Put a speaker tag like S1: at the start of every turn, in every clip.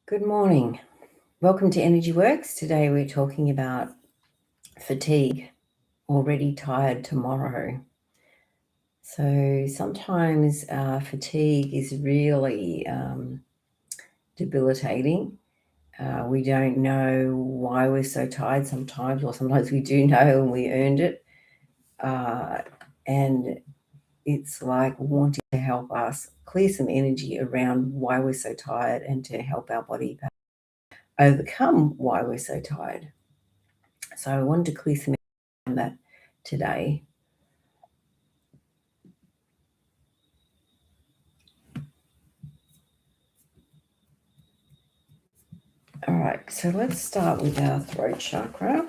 S1: Good morning. Welcome to Energy Works. Today we're talking about fatigue, already tired tomorrow. So sometimes fatigue is really debilitating. We don't know why we're so tired sometimes, or sometimes we do know and we earned it. And it's like wanting to help us clear some energy around why we're so tired and to help our body overcome why we're so tired. So I wanted to clear some on that today. All right, so let's start with our throat chakra.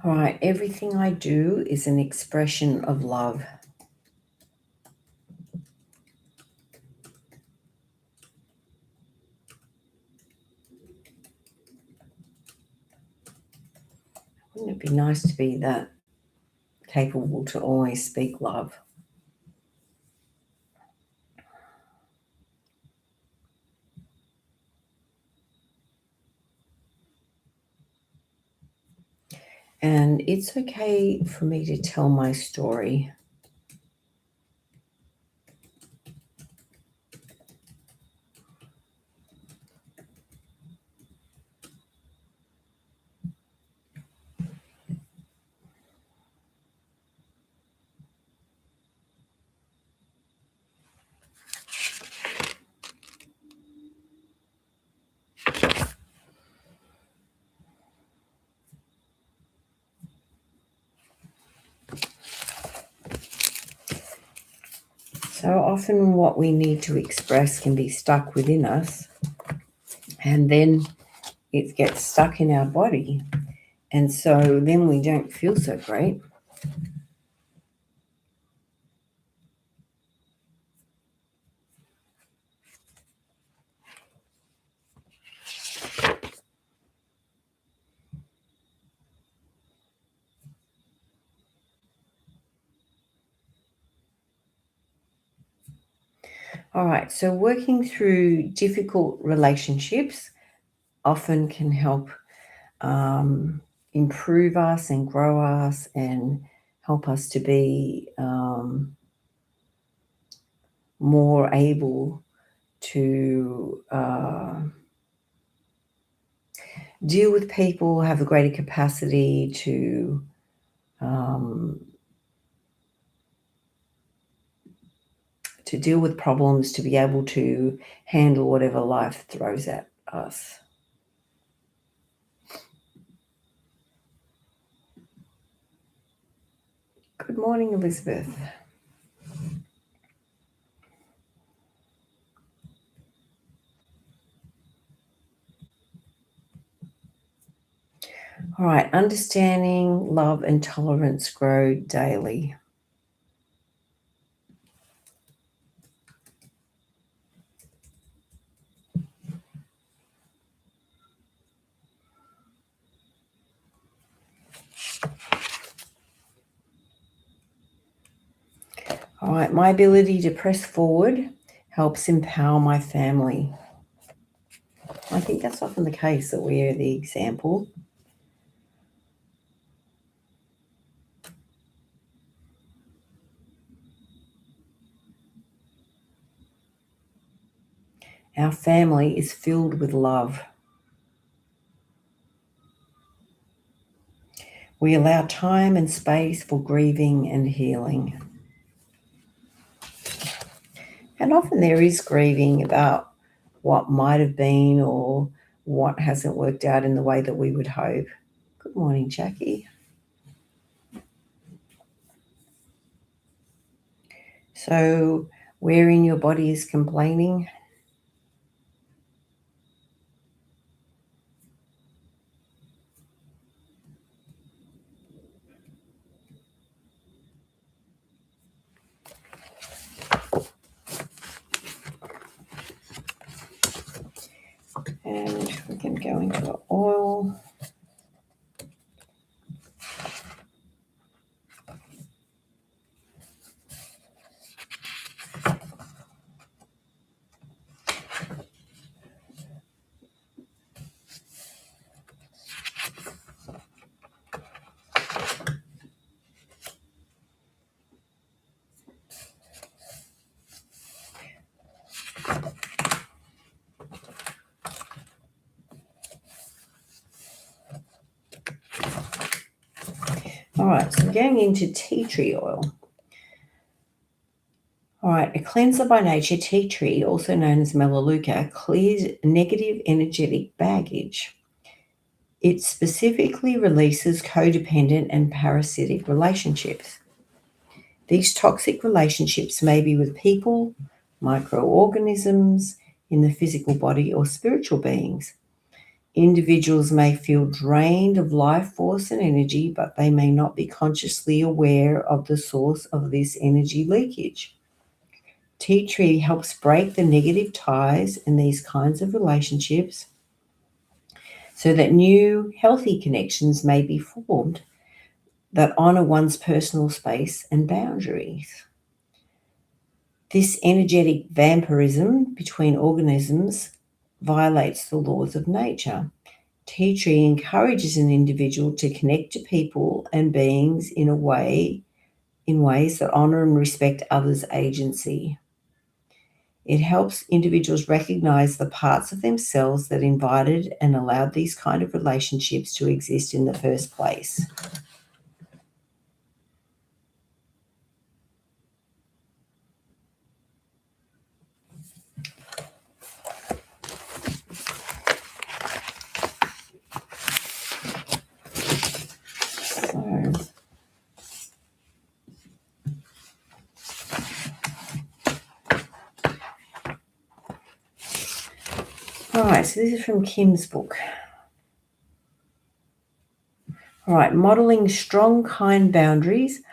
S1: All right, everything I do is an expression of love. Wouldn't it be nice to be that capable to always speak love? And it's okay for me to tell my story. So often what we need to express can be stuck within us, and then it gets stuck in our body. And so then we don't feel so great. All right, so working through difficult relationships often can help improve us and grow us and help us to be more able to deal with people, have a greater capacity um, to deal with problems, to be able to handle whatever life throws at us. Good morning, Elizabeth. All right, understanding, love, and tolerance grow daily. All right, my ability to press forward helps empower my family. I think that's often the case, that we are the example. Our family is filled with love. We allow time and space for grieving and healing. And often there is grieving about what might have been or what hasn't worked out in the way that we would hope. Good morning, Jackie. So, where in your body is complaining? And we can go into the oil. All right, so going into tea tree oil. All right, a cleanser by nature, tea tree, also known as melaleuca, clears negative energetic baggage. It specifically releases codependent and parasitic relationships. These toxic relationships may be with people, microorganisms in the physical body, or spiritual beings. Individuals may feel drained of life force and energy, but they may not be consciously aware of the source of this energy leakage. Tea tree helps break the negative ties in these kinds of relationships so that new, healthy connections may be formed that honor one's personal space and boundaries. This energetic vampirism between organisms violates the laws of nature. Tea tree encourages an individual to connect to people and beings in ways that honor and respect others' agency. It helps individuals recognize the parts of themselves that invited and allowed these kind of relationships to exist in the first place. All right, so this is from Kim's book. All right, modeling strong, kind boundaries.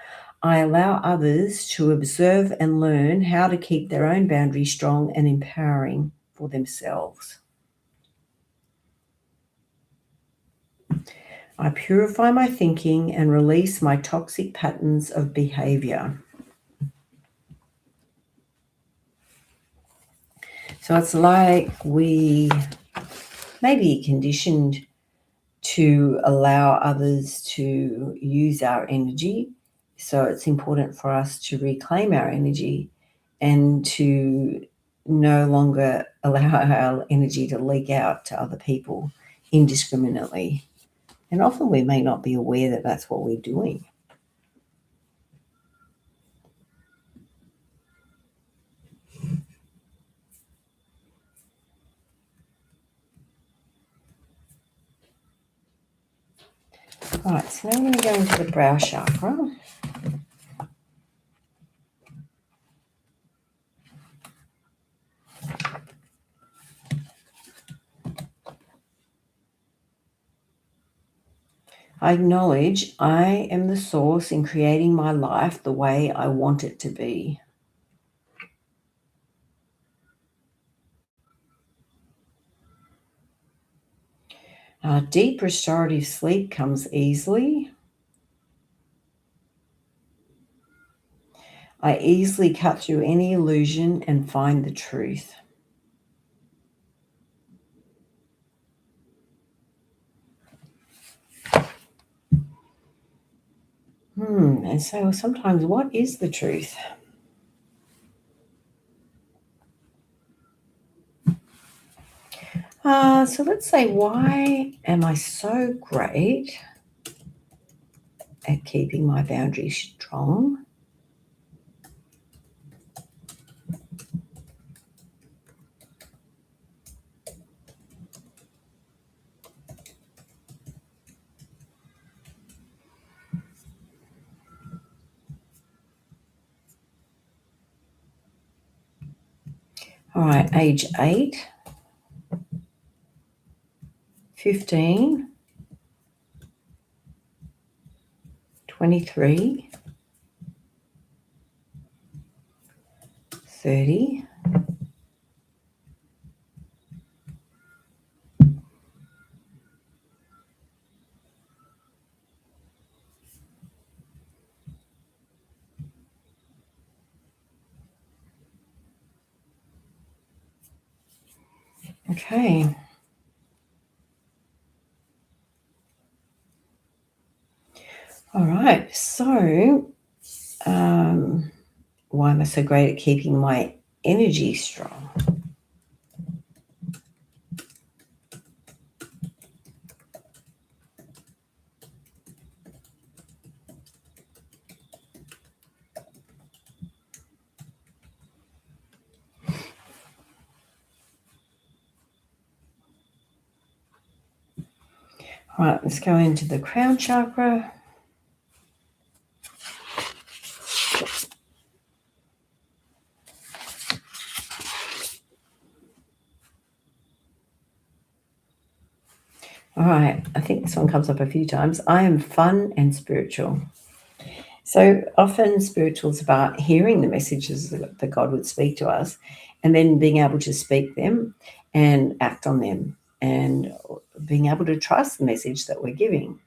S1: I allow others to observe and learn how to keep their own boundaries strong and empowering for themselves. I purify my thinking and release my toxic patterns of behavior. So it's like we may be conditioned to allow others to use our energy. So it's important for us to reclaim our energy and to no longer allow our energy to leak out to other people indiscriminately. And often we may not be aware that that's what we're doing. All right, so now I'm going to go into the brow chakra. I acknowledge I am the source in creating my life the way I want it to be. Deep restorative sleep comes easily. I easily cut through any illusion and find the truth. And so sometimes what is the truth? So let's say, why am I so great at keeping my boundaries strong? All right, age 8, 15, 23, 30, Okay. All right. So, um, why am I so great at keeping my energy strong? All right. Let's go into the crown chakra. All right. I think this one comes up a few times. I am fun and spiritual. So often, spiritual is about hearing the messages that God would speak to us and then being able to speak them and act on them and being able to trust the message that we're given.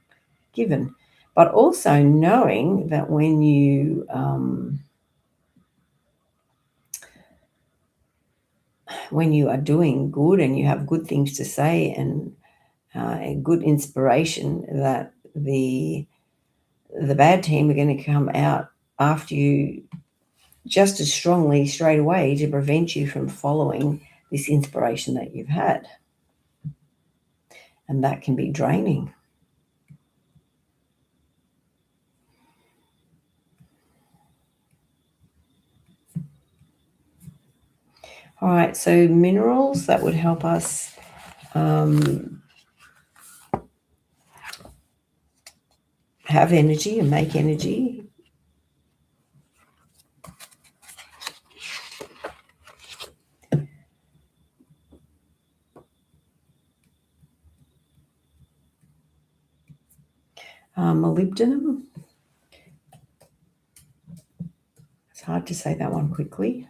S1: But also knowing that when you are doing good and you have good things to say and good inspiration, that the bad team are going to come out after you just as strongly straight away to prevent you from following this inspiration that you've had. And that can be draining. All right, so minerals that would help us have energy and make energy. Molybdenum. It's hard to say that one quickly.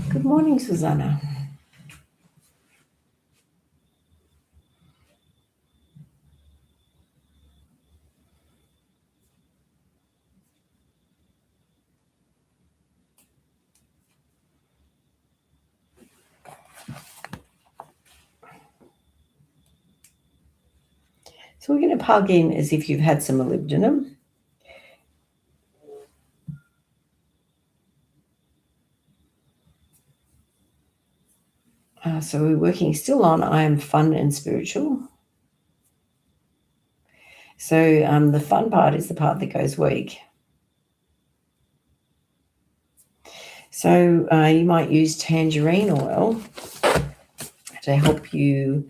S1: Good morning, Susanna. So we're going to plug in as if you've had some molybdenum. So we're working still on I am fun and spiritual. So the fun part is the part that goes weak. So you might use tangerine oil to help you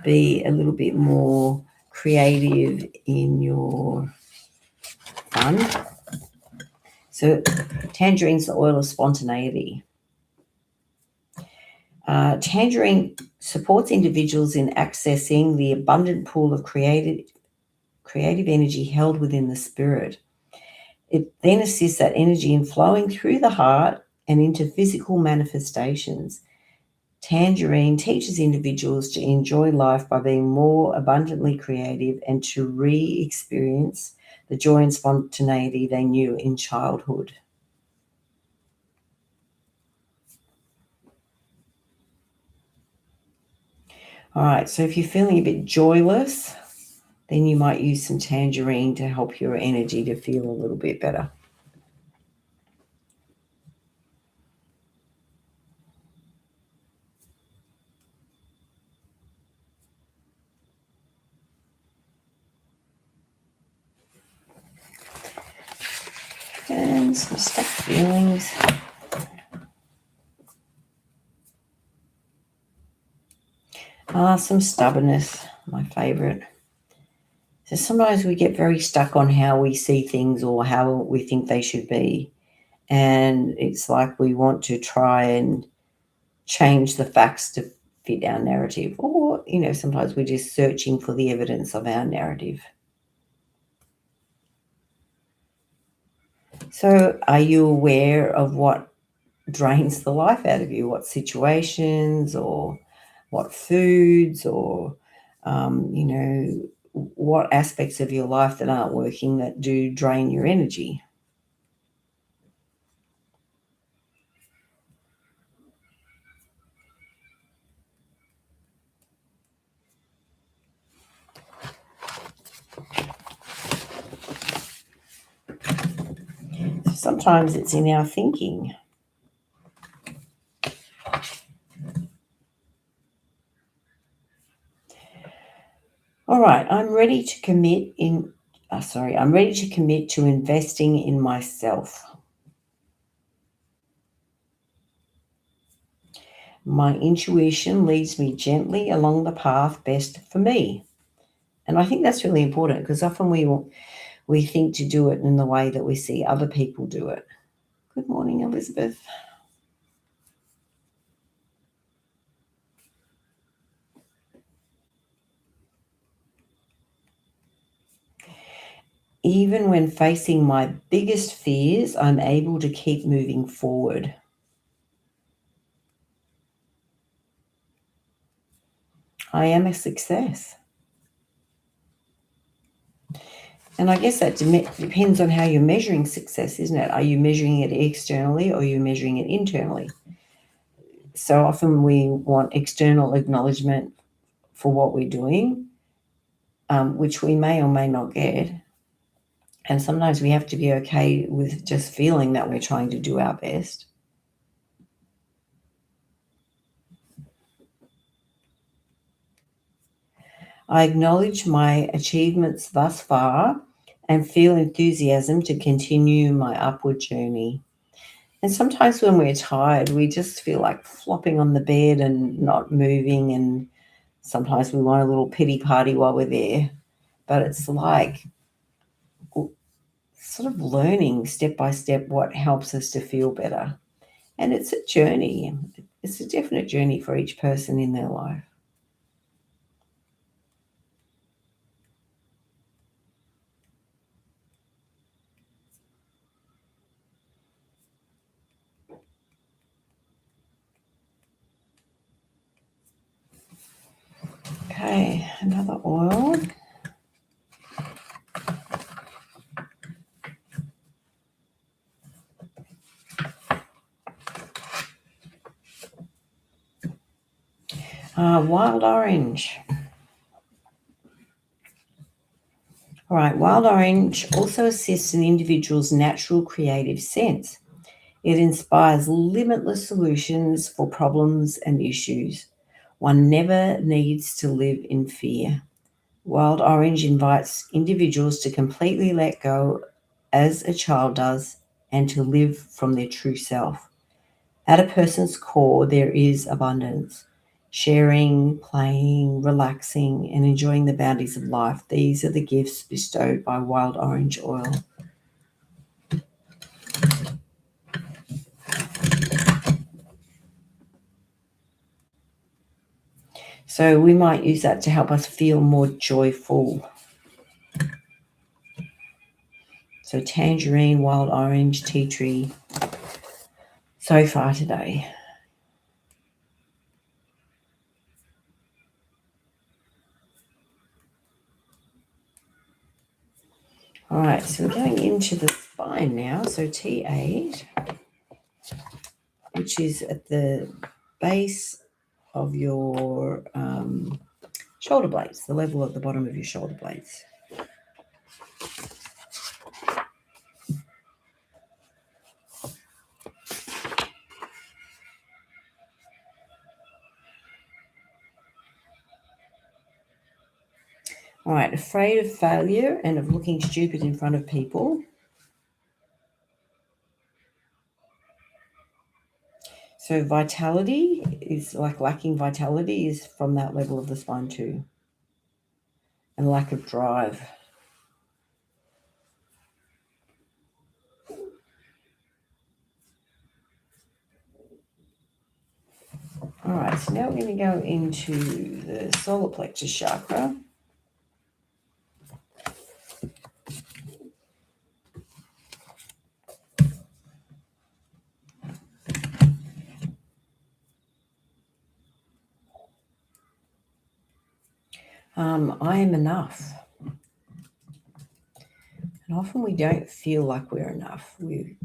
S1: be a little bit more creative in your fun. So tangerine's the oil of spontaneity. Tangerine supports individuals in accessing the abundant pool of creative energy held within the spirit. It then assists that energy in flowing through the heart and into physical manifestations. Tangerine teaches individuals to enjoy life by being more abundantly creative and to re-experience the joy and spontaneity they knew in childhood. All right, so if you're feeling a bit joyless, then you might use some tangerine to help your energy to feel a little bit better. And some stuck feelings. Some stubbornness, my favorite. So sometimes we get very stuck on how we see things or how we think they should be. And it's like we want to try and change the facts to fit our narrative. Or, sometimes we're just searching for the evidence of our narrative. So are you aware of what drains the life out of you? What situations or what foods or, what aspects of your life that aren't working that do drain your energy. Sometimes it's in our thinking. All right, I'm ready to commit to investing in myself. My intuition leads me gently along the path best for me. And I think that's really important because often we think to do it in the way that we see other people do it. Good morning, Elizabeth. Even when facing my biggest fears, I'm able to keep moving forward. I am a success. And I guess that depends on how you're measuring success, isn't it? Are you measuring it externally or are you measuring it internally? So often we want external acknowledgement for what we're doing, which we may or may not get. And sometimes we have to be okay with just feeling that we're trying to do our best. I acknowledge my achievements thus far and feel enthusiasm to continue my upward journey. And sometimes when we're tired, we just feel like flopping on the bed and not moving. And sometimes we want a little pity party while we're there. But it's like sort of learning step by step what helps us to feel better. And it's a journey. It's a definite journey for each person in their life. Okay, another oil. Wild orange. All right, wild orange also assists an individual's natural creative sense. It inspires limitless solutions for problems and issues. One never needs to live in fear. Wild orange invites individuals to completely let go as a child does and to live from their true self. At a person's core, there is abundance. Sharing, playing, relaxing, and enjoying the bounties of life. These are the gifts bestowed by wild orange oil. So we might use that to help us feel more joyful. So tangerine, wild orange, tea tree. So far today. All right, so we're going into the spine now. So T8, which is at the base of your shoulder blades, the level at the bottom of your shoulder blades. All right, afraid of failure and of looking stupid in front of people. So vitality is like lacking vitality is from that level of the spine too. And lack of drive. All right, so now we're going to go into the solar plexus chakra. I am enough. And often we don't feel like we're enough. We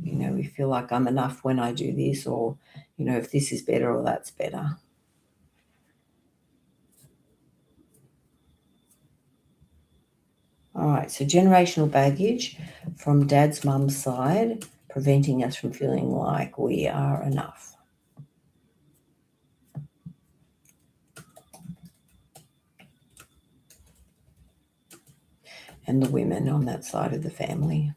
S1: feel like I'm enough when I do this, or, if this is better or that's better. All right, so generational baggage from dad's mum's side, preventing us from feeling like we are enough. And the women on that side of the family.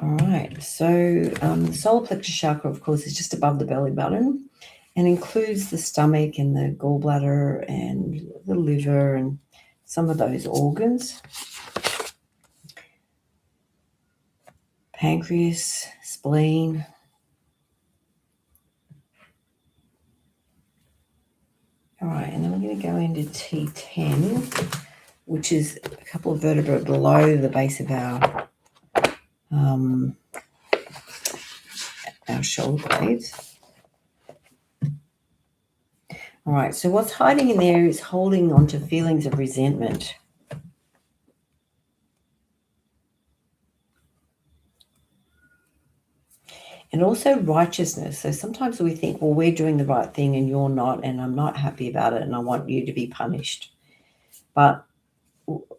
S1: All right, so the solar plexus chakra, of course, is just above the belly button and includes the stomach and the gallbladder and the liver and some of those organs. Pancreas, spleen. All right, and then we're going to go into T10, which is a couple of vertebrae below the base of our shoulder blades. All right, so what's hiding in there is holding on to feelings of resentment. And also righteousness. So sometimes we think, well, we're doing the right thing and you're not, and I'm not happy about it and I want you to be punished. But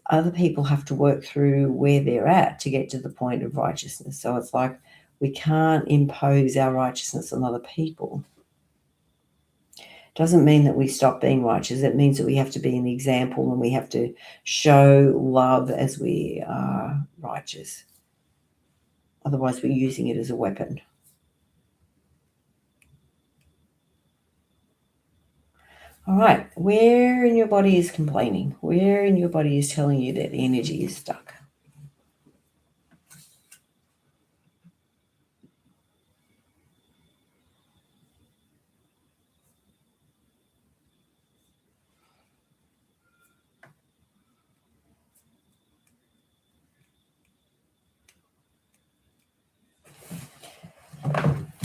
S1: other people have to work through where they're at to get to the point of righteousness. So it's like we can't impose our righteousness on other people. Doesn't mean that we stop being righteous. It means that we have to be an example and we have to show love as we are righteous. Otherwise, we're using it as a weapon. All right, where in your body is complaining? Where in your body is telling you that the energy is stuck?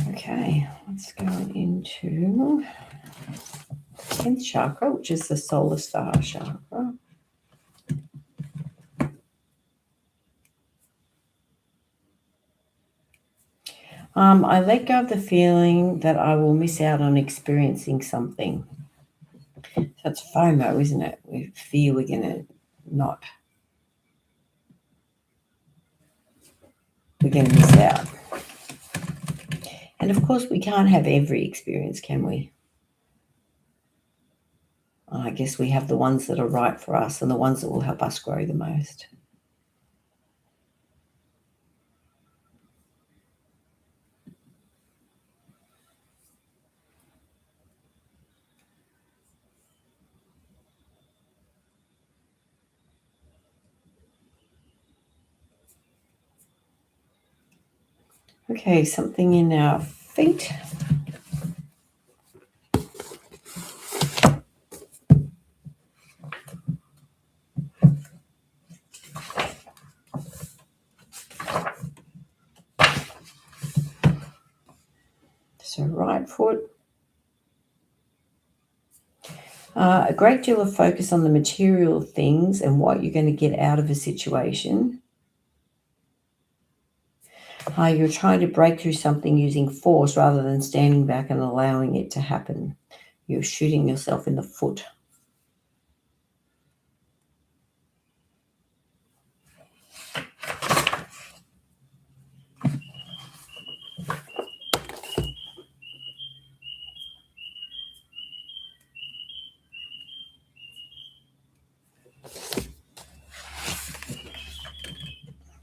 S1: Okay, let's go into 10th chakra, which is the solar star chakra. I let go of the feeling that I will miss out on experiencing something. That's FOMO, isn't it? We fear we're going to not. We're going to miss out. And of course, we can't have every experience, can we? I guess we have the ones that are right for us and the ones that will help us grow the most. Okay, something in our feet. So right foot. A great deal of focus on the material things and what you're going to get out of a situation. You're trying to break through something using force rather than standing back and allowing it to happen. You're shooting yourself in the foot.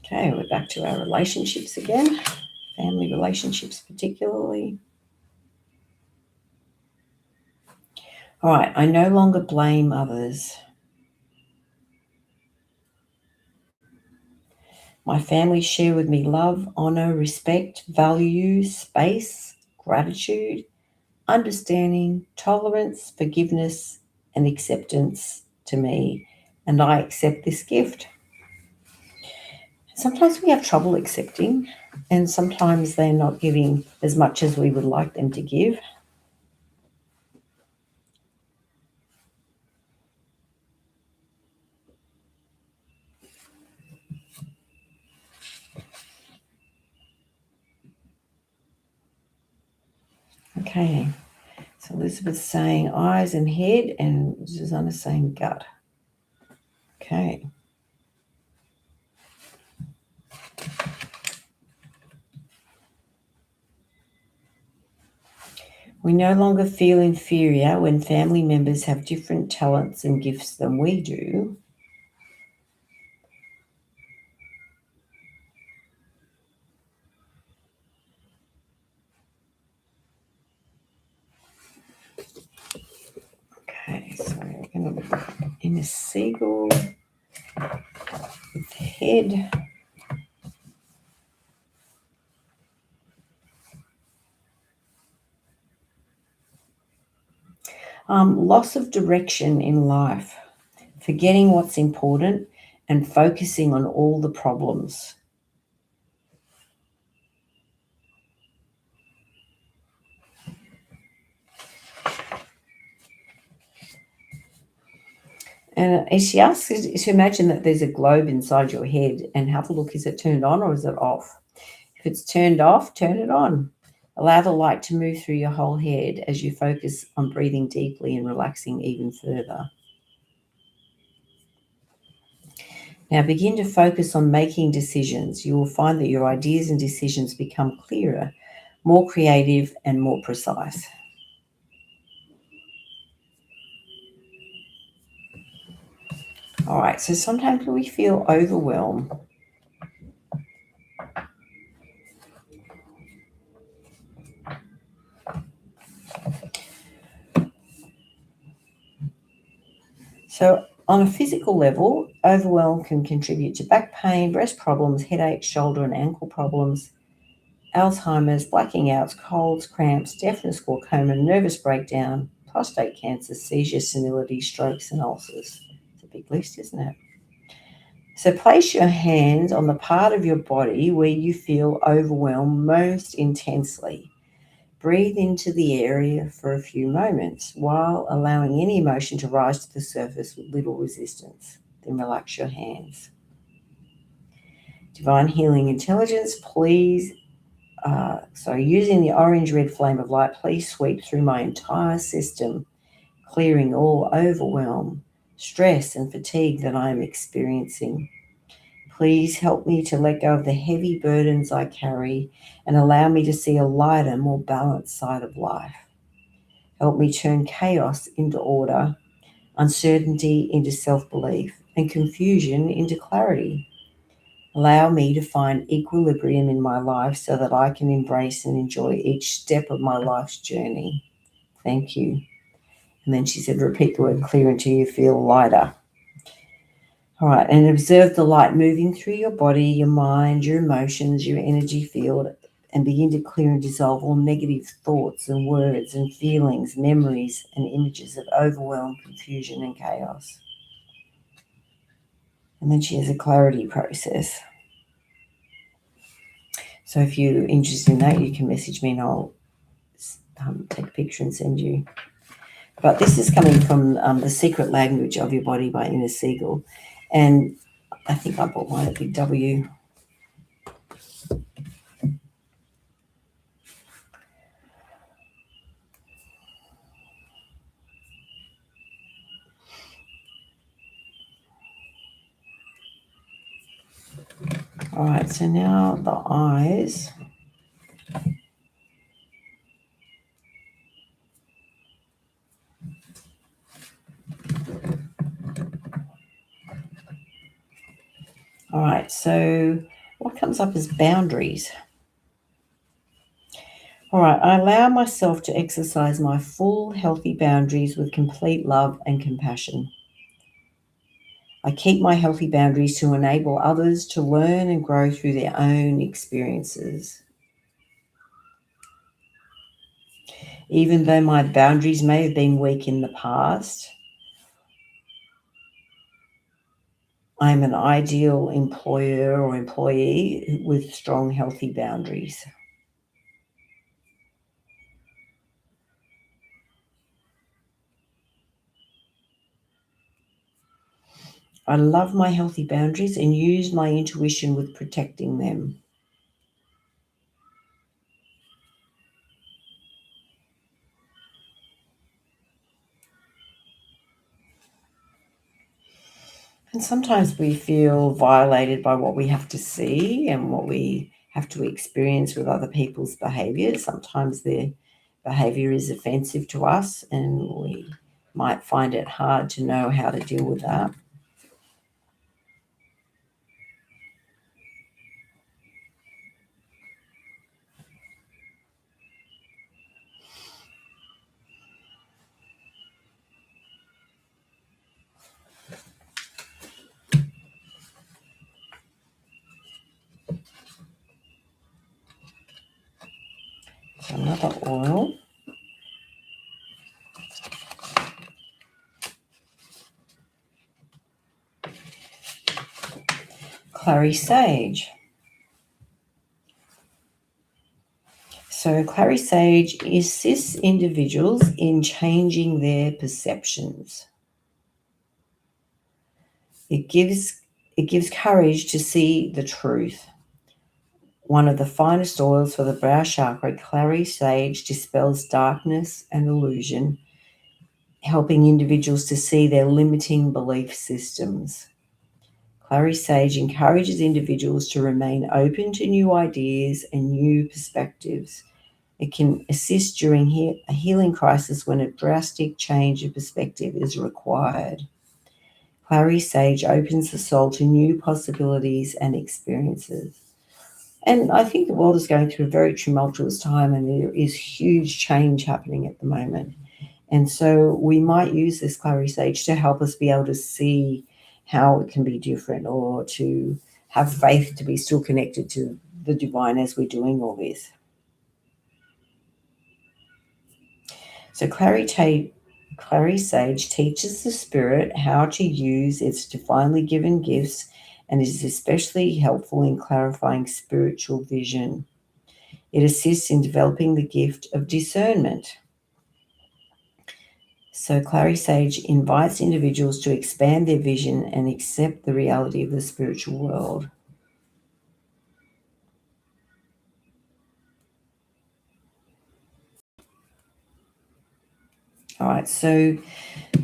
S1: Okay, we're back to our relationships again, family relationships particularly. All right, I no longer blame others. My family share with me love, honor, respect, value, space, gratitude, understanding, tolerance, forgiveness, and acceptance to me, and I accept this gift. Sometimes we have trouble accepting. And sometimes they're not giving as much as we would like them to give. Okay, so Elizabeth's saying eyes and head, and Susanna's saying gut. Okay. We no longer feel inferior when family members have different talents and gifts than we do. Okay, so we're going to look at inner seagull with the head. Loss of direction in life, forgetting what's important and focusing on all the problems. And she asks you to imagine that there's a globe inside your head and have a look, is it turned on or is it off? If it's turned off, turn it on. Allow the light to move through your whole head as you focus on breathing deeply and relaxing even further. Now begin to focus on making decisions. You will find that your ideas and decisions become clearer, more creative, and more precise. All right, so sometimes we feel overwhelmed. So, on a physical level, overwhelm can contribute to back pain, breast problems, headaches, shoulder and ankle problems, Alzheimer's, blacking outs, colds, cramps, deafness, glaucoma, nervous breakdown, prostate cancer, seizures, senility, strokes, and ulcers. It's a big list, isn't it? So, place your hands on the part of your body where you feel overwhelmed most intensely. Breathe into the area for a few moments while allowing any emotion to rise to the surface with little resistance. Then relax your hands. Divine Healing Intelligence, please, using the orange red flame of light, please sweep through my entire system, clearing all overwhelm, stress, and fatigue that I am experiencing. Please help me to let go of the heavy burdens I carry and allow me to see a lighter, more balanced side of life. Help me turn chaos into order, uncertainty into self-belief, and confusion into clarity. Allow me to find equilibrium in my life so that I can embrace and enjoy each step of my life's journey. Thank you. And then she said, repeat the word clear until you feel lighter. All right, and observe the light moving through your body, your mind, your emotions, your energy field, and begin to clear and dissolve all negative thoughts and words and feelings, memories and images of overwhelm, confusion, and chaos. And then she has a clarity process. So if you're interested in that, you can message me and I'll take a picture and send you. But this is coming from The Secret Language of Your Body by Inner Siegel. And I think I bought mine at Big W. All right, so now the eyes. All right, so what comes up is boundaries. All right, I allow myself to exercise my full healthy boundaries with complete love and compassion. I keep my healthy boundaries to enable others to learn and grow through their own experiences. Even though my boundaries may have been weak in the past, I'm an ideal employer or employee with strong, healthy boundaries. I love my healthy boundaries and use my intuition with protecting them. And sometimes we feel violated by what we have to see and what we have to experience with other people's behavior. Sometimes their behavior is offensive to us, and we might find it hard to know how to deal with that. So another oil, clary sage. So clary sage assists individuals in changing their perceptions. It gives courage to see the truth. One of the finest oils for the brow chakra, clary sage dispels darkness and illusion, helping individuals to see their limiting belief systems. Clary sage encourages individuals to remain open to new ideas and new perspectives. It can assist during a healing crisis when a drastic change of perspective is required. Clary sage opens the soul to new possibilities and experiences. And I think the world is going through a very tumultuous time, and there is huge change happening at the moment. And so we might use this clary sage to help us be able to see how it can be different, or to have faith to be still connected to the divine as we're doing all this. So clary sage teaches the spirit how to use its divinely given gifts, and is especially helpful in clarifying spiritual vision. It assists in developing the gift of discernment. So clary sage invites individuals to expand their vision and accept the reality of the spiritual world. All right, so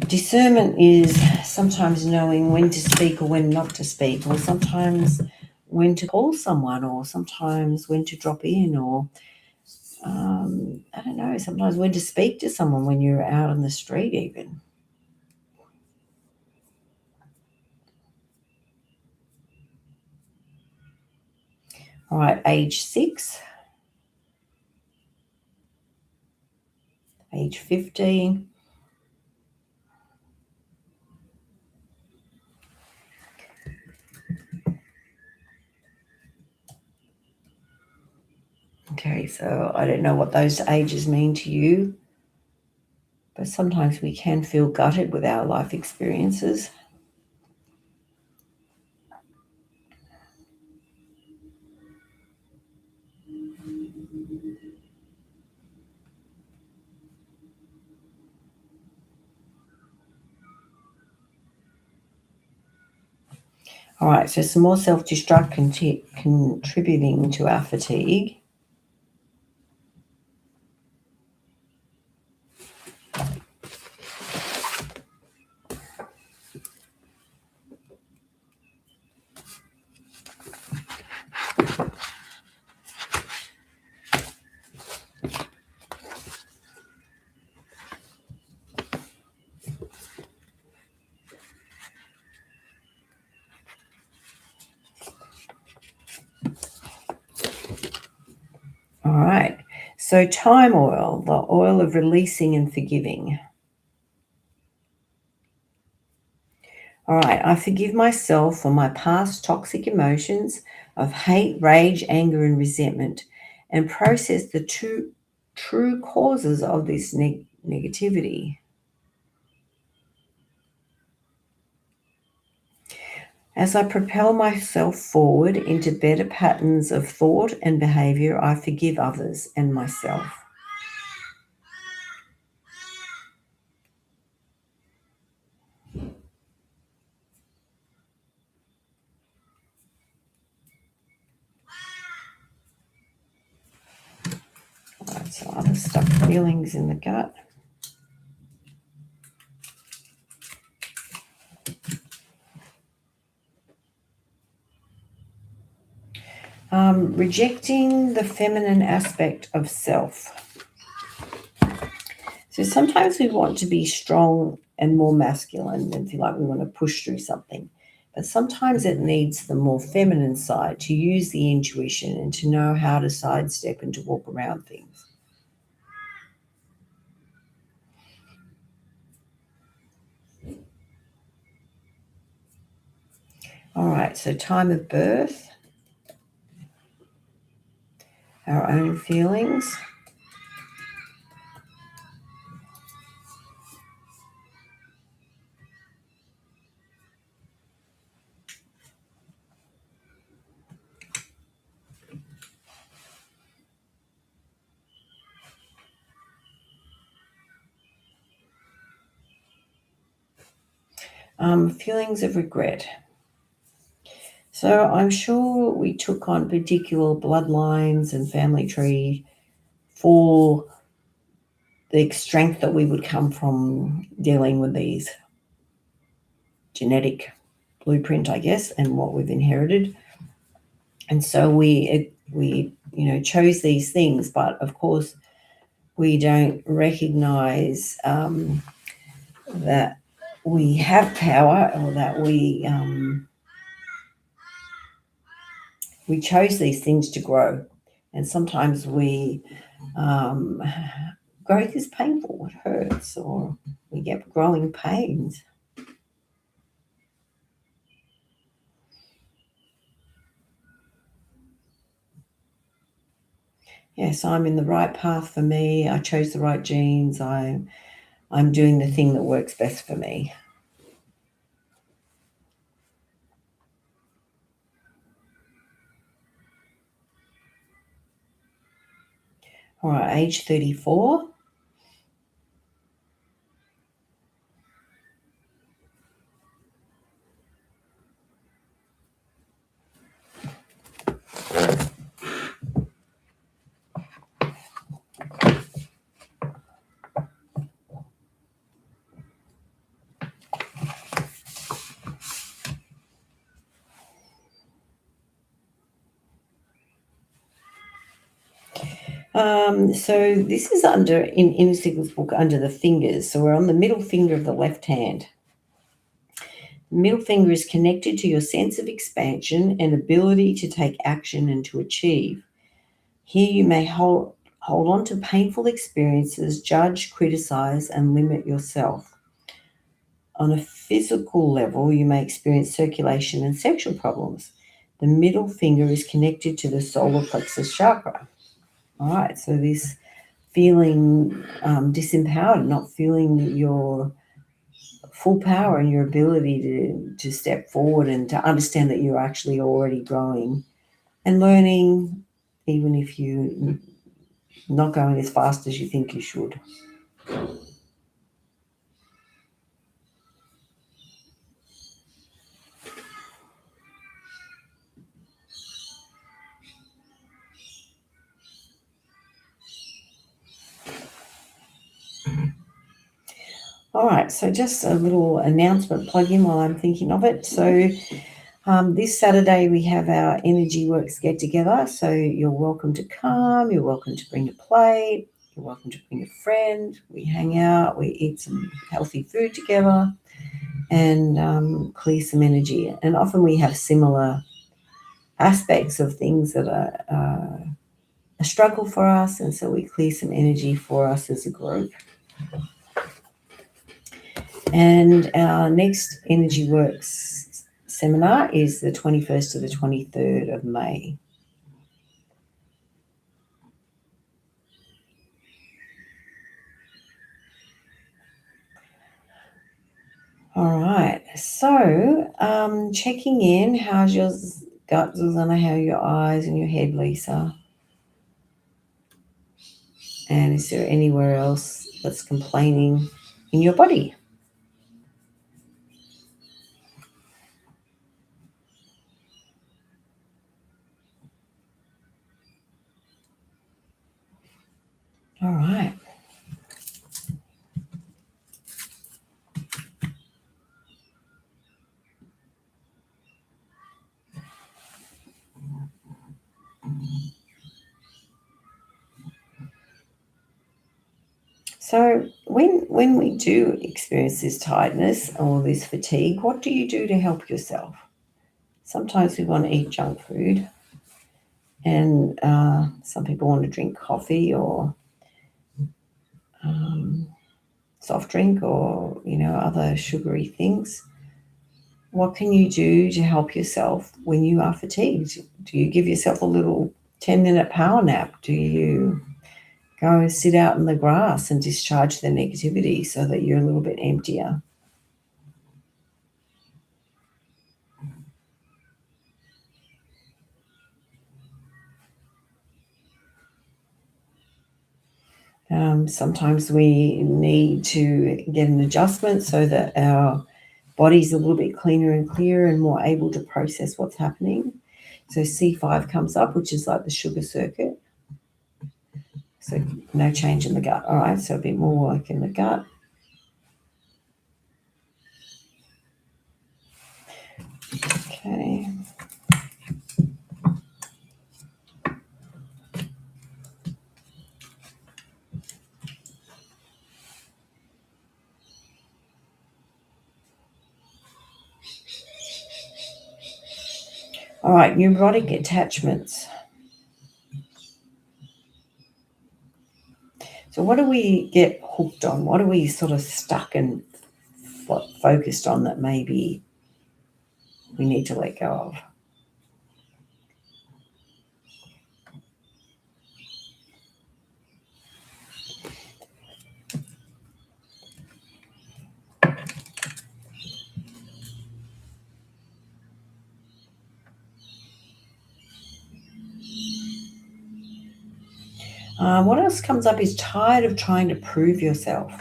S1: discernment is sometimes knowing when to speak or when not to speak, or sometimes when to call someone, or sometimes when to drop in, or I don't know, sometimes when to speak to someone when you're out on the street, even. All right, age 6, age 15. Okay, so I don't know what those ages mean to you, but sometimes we can feel gutted with our life experiences. All right, so some more self-destruct contributing to our fatigue. All right, so time oil, the oil of releasing and forgiving. All right, I forgive myself for my past toxic emotions of hate, rage, anger, and resentment, and process the true causes of this negativity. As I propel myself forward into better patterns of thought and behavior, I forgive others and myself. All right, so other stuck feelings in the gut. Rejecting the feminine aspect of self. So sometimes we want to be strong and more masculine and feel like we want to push through something. But sometimes it needs the more feminine side to use the intuition and to know how to sidestep and to walk around things. All right, so time of birth, our own feelings. Feelings of regret. So I'm sure we took on particular bloodlines and family tree for the strength that we would come from dealing with these genetic blueprint, I guess, and what we've inherited. And so we chose these things, but of course we don't recognize that we have power, or that we chose these things to grow. And sometimes growth is painful, it hurts, or we get growing pains. Yes, I'm in the right path for me. I chose the right genes. I'm doing the thing that works best for me. All right, age 34. So this is in Siegel's book, under the fingers. So we're on the middle finger of the left hand. The middle finger is connected to your sense of expansion and ability to take action and to achieve. Here you may hold on to painful experiences, judge, criticize, and limit yourself. On a physical level, you may experience circulation and sexual problems. The middle finger is connected to the solar plexus chakra. All right, so this feeling disempowered, not feeling your full power and your ability to step forward and to understand that you're actually already growing and learning, even if you're not going as fast as you think you should. All right, so just a little announcement plug in while I'm thinking of it. So this Saturday we have our Energy Works get together. So you're welcome to come. You're welcome to bring a plate. You're welcome to bring a friend. We hang out. We eat some healthy food together and clear some energy. And often we have similar aspects of things that are a struggle for us, and so we clear some energy for us as a group. And our next Energy Works seminar is the 21st to the 23rd of May. All right, So, checking in, how's your gut, Susanna? How are your eyes and your head, Lisa? And is there anywhere else that's complaining in your body? All right. So when we do experience this tiredness or this fatigue, what do you do to help yourself? Sometimes we want to eat junk food, and some people want to drink coffee or um, soft drink or other sugary things. What can you do to help yourself when you are fatigued? Do you give yourself a little 10-minute power nap? Do you go and sit out in the grass and discharge the negativity so that you're a little bit emptier? Sometimes we need to get an adjustment so that our body's a little bit cleaner and clearer and more able to process what's happening. So C5 comes up, which is like the sugar circuit. So no change in the gut. All right, so a bit more work in the gut. Okay. All right, neurotic attachments. So what do we get hooked on? What are we sort of stuck and focused on that maybe we need to let go of? What else comes up is tired of trying to prove yourself.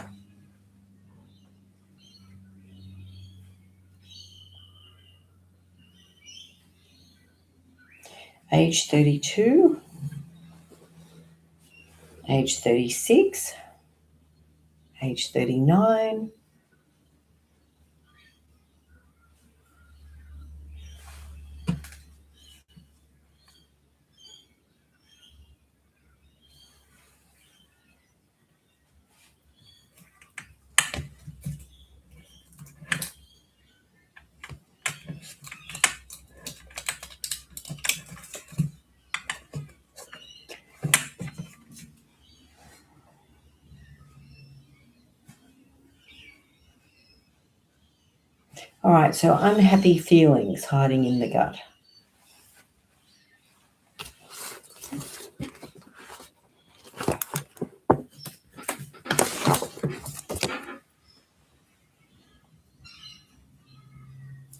S1: Age 32, age 36, age 39. All right, so unhappy feelings hiding in the gut.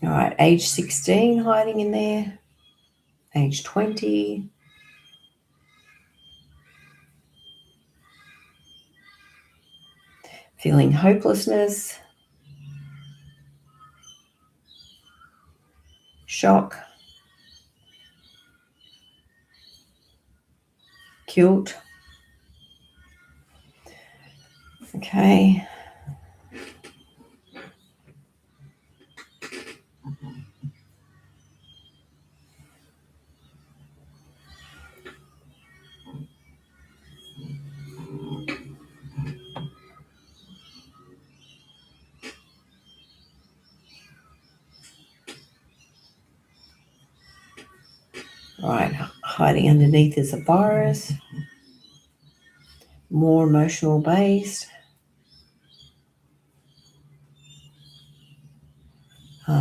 S1: All right, age 16 hiding in there, age 20, feeling hopelessness, shock, guilt. Okay. All right, hiding underneath is a virus, more emotional based.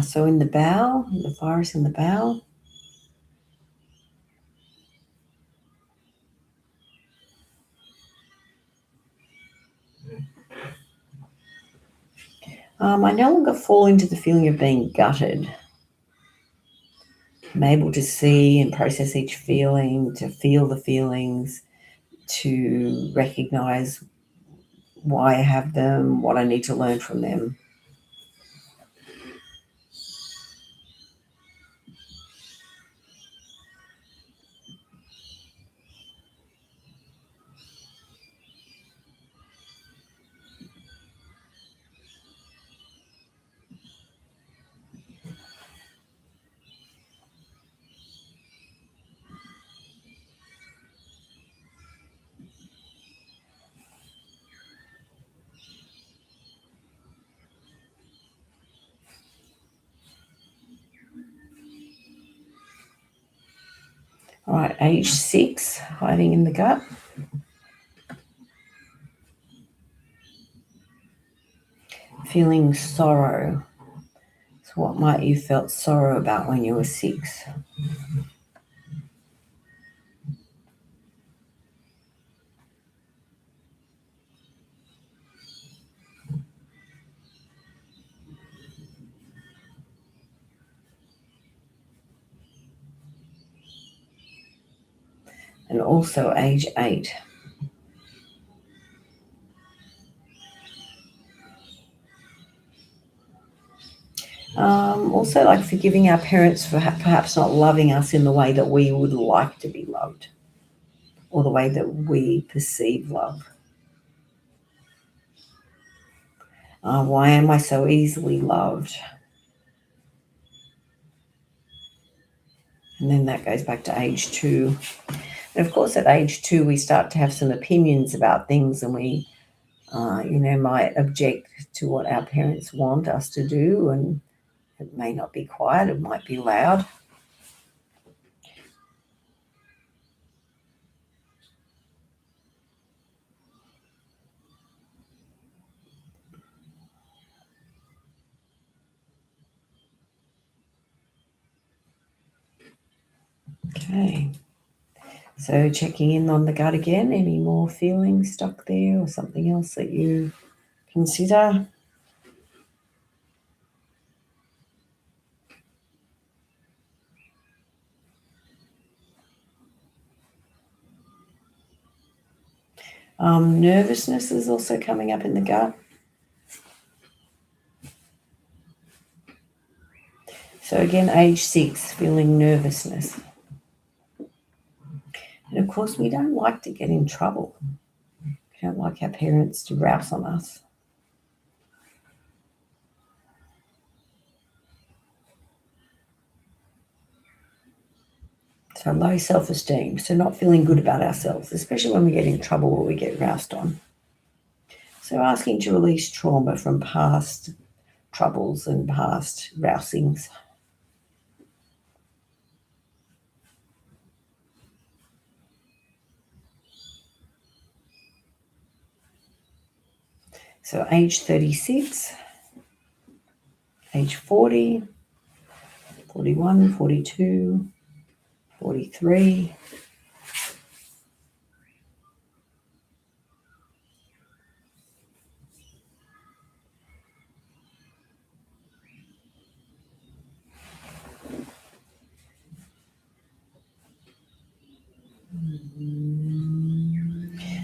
S1: So in the bowel, the virus in the bowel. I no longer fall into the feeling of being gutted. I'm able to see and process each feeling, to feel the feelings, to recognize why I have them, what I need to learn from them. All right, age 6, hiding in the gut. Feeling sorrow. So what might you felt sorrow about when you were 6? And also age 8. Also, like forgiving our parents for perhaps not loving us in the way that we would like to be loved, or the way that we perceive love. Why am I so easily loved? And then that goes back to age 2. And of course, at age 2, we start to have some opinions about things, and we, might object to what our parents want us to do, and it may not be quiet, it might be loud. Okay. So checking in on the gut again. Any more feelings stuck there or something else that you consider? Nervousness is also coming up in the gut. So again, age 6, feeling nervousness. And of course, we don't like to get in trouble. We don't like our parents to rouse on us. So low self-esteem, so not feeling good about ourselves, especially when we get in trouble or we get roused on. So asking to release trauma from past troubles and past rousings. So age 36, age 40, 41, 42, 43.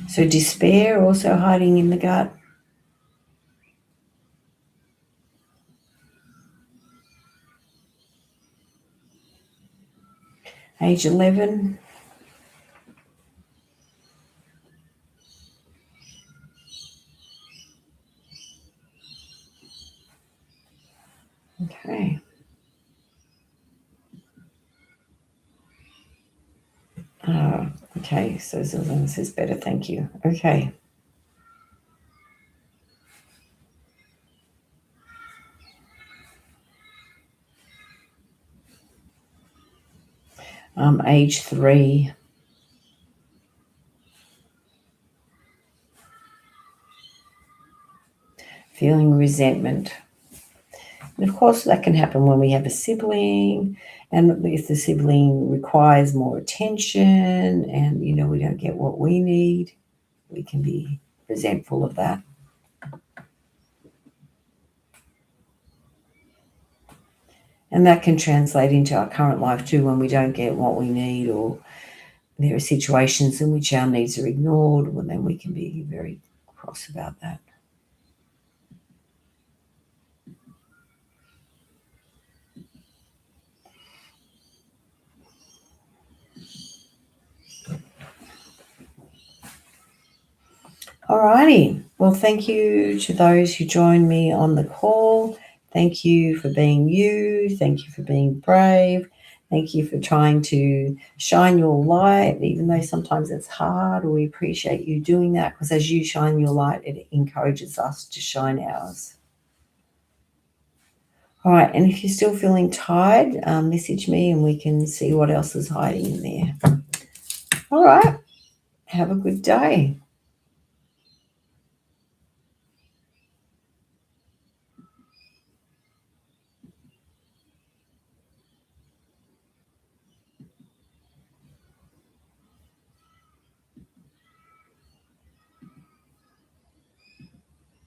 S1: So despair also hiding in the gut. Age 11. Okay. Okay, so Susan says better, thank you. Okay. Age 3. Feeling resentment. And of course, that can happen when we have a sibling, and if the sibling requires more attention and, we don't get what we need, we can be resentful of that. And that can translate into our current life too, when we don't get what we need, or there are situations in which our needs are ignored, well, then we can be very cross about that. Alrighty. Well, thank you to those who joined me on the call. Thank you for being you. Thank you for being brave. Thank you for trying to shine your light, even though sometimes it's hard. We appreciate you doing that, because as you shine your light, it encourages us to shine ours. All right. And if you're still feeling tired, message me and we can see what else is hiding in there. All right. Have a good day.